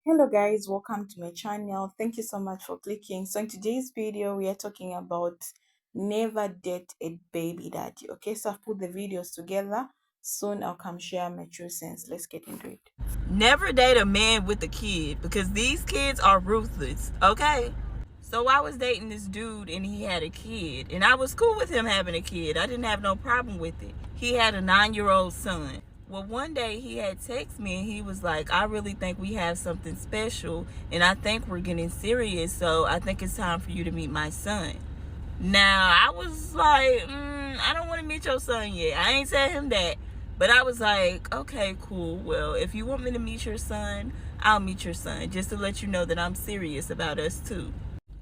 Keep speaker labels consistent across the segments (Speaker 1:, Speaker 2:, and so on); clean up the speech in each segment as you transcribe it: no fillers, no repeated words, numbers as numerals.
Speaker 1: Hello guys, welcome to my channel. Thank you so much for clicking. So in today's video, we are talking about never date a baby daddy. Okay, so I've put the videos together. Soon I'll come share my true sense. Let's get into it.
Speaker 2: Never date a man with a kid because these kids are ruthless, okay? So I was dating this dude and he had a kid, and I was cool with him having a kid. I didn't have no problem with it. He had a 9-year-old son. Well, one day he had texted me and he was like, I really think we have something special and I think we're getting serious, so I think it's time for you to meet my son. Now, I was like, I don't want to meet your son yet. I ain't tell him that. But I was like, okay, cool. Well, if you want me to meet your son, I'll meet your son, just to let you know that I'm serious about us too.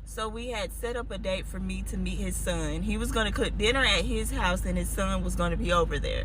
Speaker 2: So we had set up a date for me to meet his son. He was going to cook dinner at his house and his son was going to be over there.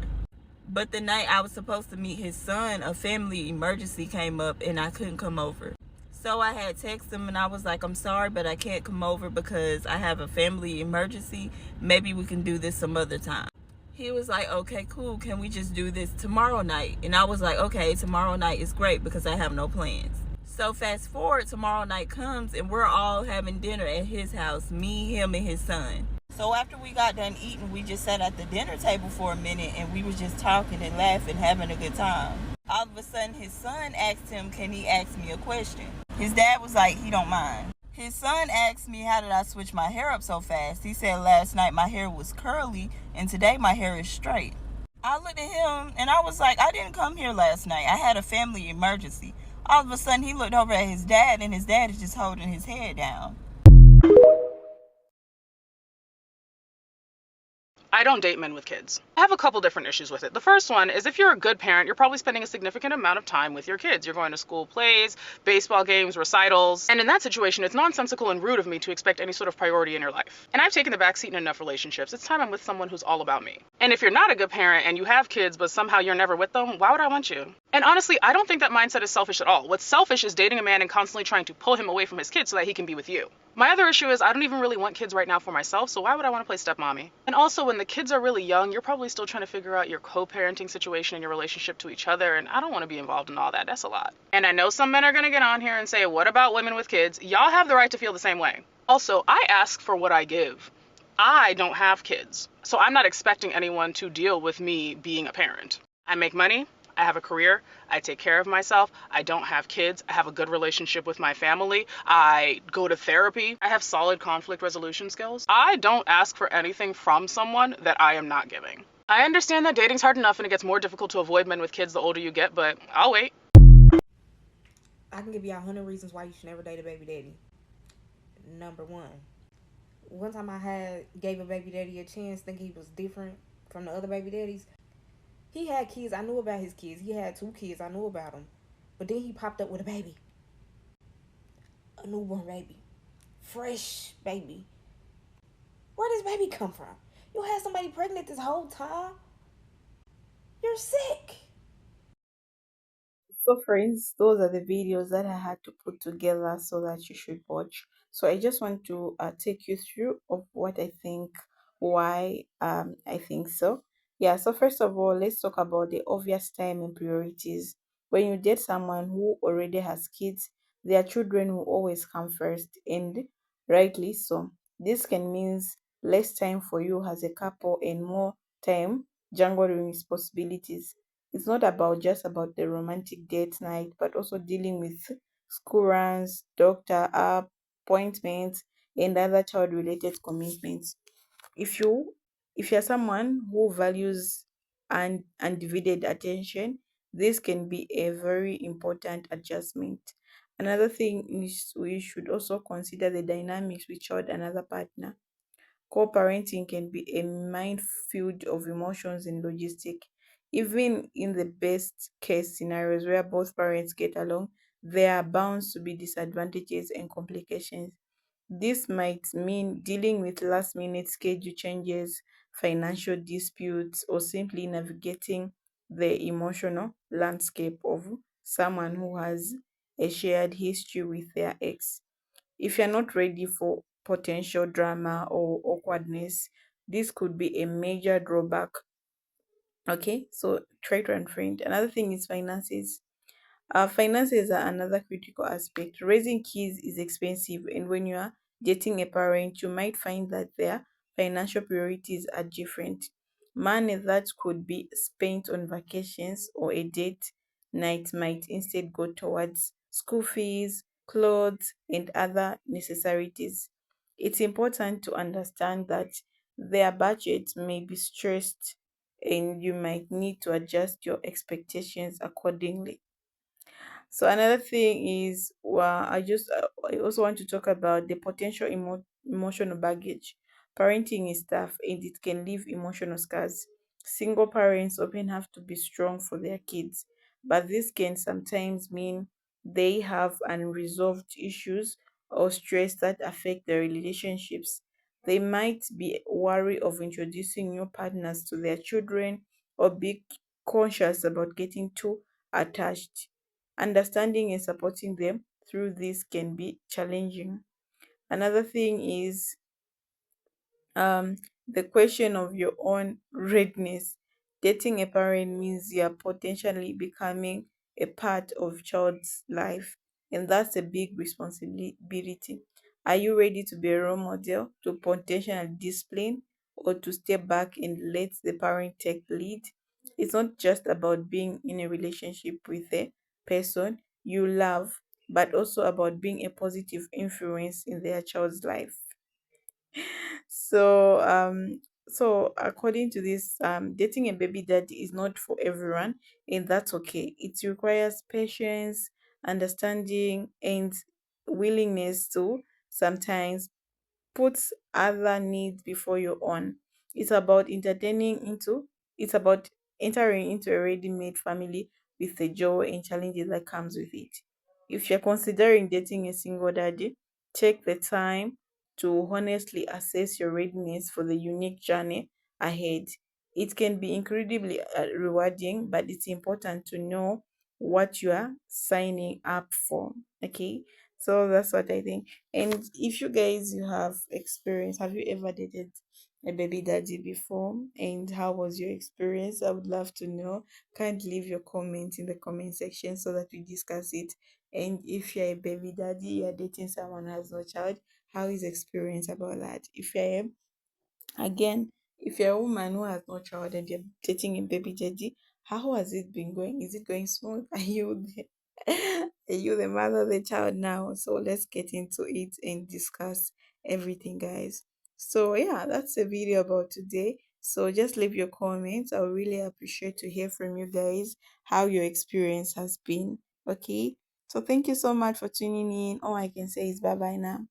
Speaker 2: But the night I was supposed to meet his son, a family emergency came up and I couldn't come over. So I had texted him and I was like, I'm sorry, but I can't come over because I have a family emergency. Maybe we can do this some other time. He was like, okay, cool. Can we just do this tomorrow night? And I was like, okay, tomorrow night is great because I have no plans. So fast forward, tomorrow night comes and we're all having dinner at his house, me, him, and his son. So after we got done eating, we just sat at the dinner table for a minute and we was just talking and laughing, having a good time. All of a sudden, his son asked him, can he ask me a question? His dad was like, he don't mind. His son asked me, how did I switch my hair up so fast? He said last night my hair was curly and today my hair is straight. I looked at him and I was like, I didn't come here last night. I had a family emergency. All of a sudden, he looked over at his dad and his dad is just holding his head down.
Speaker 3: I don't date men with kids. I have a couple different issues with it. The first one is if you're a good parent, you're probably spending a significant amount of time with your kids. You're going to school plays, baseball games, recitals. And in that situation, it's nonsensical and rude of me to expect any sort of priority in your life. And I've taken the backseat in enough relationships. It's time I'm with someone who's all about me. And if you're not a good parent and you have kids, but somehow you're never with them, why would I want you? And honestly, I don't think that mindset is selfish at all. What's selfish is dating a man and constantly trying to pull him away from his kids so that he can be with you. My other issue is I don't even really want kids right now for myself, so why would I want to play stepmommy? And also, when the kids are really young, you're probably still trying to figure out your co-parenting situation and your relationship to each other, and I don't want to be involved in all that. That's a lot. And I know some men are going to get on here and say, what about women with kids? Y'all have the right to feel the same way. Also, I ask for what I give. I don't have kids, so I'm not expecting anyone to deal with me being a parent. I make money. I have a career. I take care of myself. I don't have kids. I have a good relationship with my family. I go to therapy. I have solid conflict resolution skills. I don't ask for anything from someone that I am not giving. I understand that dating's hard enough and it gets more difficult to avoid men with kids the older you get, but I'll wait.
Speaker 4: I can give you 100 reasons why you should never date a baby daddy. Number one time I had gave a baby daddy a chance, thinking he was different from the other baby daddies. He had kids. I knew about his kids. He had 2 kids. I knew about them. But then he popped up with a baby, a newborn baby, fresh baby. Where does baby come from? You had somebody pregnant this whole time. You're sick.
Speaker 1: So friends, those are the videos that I had to put together so that you should watch. So I just want to take you through of what I think, why I think so. Yeah, so first of all, let's talk about the obvious time and priorities. When you date someone who already has kids, their children will always come first, and rightly so. This can mean less time for you as a couple and more time juggling responsibilities. It's not about just about the romantic date night, but also dealing with school runs, doctor appointments, and other child related commitments. If you if you're someone who values undivided attention, this can be a very important adjustment. Another thing is we should also consider the dynamics with child another partner. Co-parenting can be a minefield of emotions and logistics. Even in the best case scenarios where both parents get along, there are bound to be disadvantages and complications. This might mean dealing with last minute schedule changes, financial disputes, or simply navigating the emotional landscape of someone who has a shared history with their ex. If you're not ready for potential drama or awkwardness, this could be a major drawback. Okay, so try to unfriend. Another thing is finances. Finances are another critical aspect. Raising kids is expensive, and when you are dating a parent, you might find that their financial priorities are different. Money that could be spent on vacations or a date night might instead go towards school fees, clothes, and other necessities. It's important to understand that their budget may be stressed and you might need to adjust your expectations accordingly. So another thing is, well, I also want to talk about the potential emotional baggage. Parenting is tough and it can leave emotional scars. Single parents often have to be strong for their kids, but this can sometimes mean they have unresolved issues or stress that affect their relationships. They might be wary of introducing new partners to their children or be conscious about getting too attached. Understanding and supporting them through this can be challenging. Another thing is um the question of your own readiness. Dating a parent means you are potentially becoming a part of child's life, and that's a big responsibility. Are you ready to be a role model, to potentially discipline, or to step back and let the parent take lead? It's not just about being in a relationship with a person you love, but also about being a positive influence in their child's life. So according to this, dating a baby daddy is not for everyone, and that's okay. It requires patience, understanding, and willingness to sometimes puts other needs before your own. It's about entertaining into it's about entering into a ready-made family with the joy and challenges that comes with it. If you're considering dating a single daddy, take the time to honestly assess your readiness for the unique journey ahead. It can be incredibly rewarding, but it's important to know what you are signing up for. Okay, so that's what I think. And if you guys you have experience, have you ever dated a baby daddy before? And how was your experience? I would love to know. Can't leave your comment in the comment section so that we discuss it. And if you're a baby daddy, you're dating someone who has no child, how is experience about that? If you're Again, if you're a woman who has no child and you're dating a baby daddy, how has it been going? Is it going smooth? Are you the mother of the child now? So let's get into it and discuss everything, guys. So yeah, that's the video about today. So just leave your comments. I would really appreciate to hear from you guys how your experience has been. Okay. So thank you so much for tuning in. All I can say is bye bye now.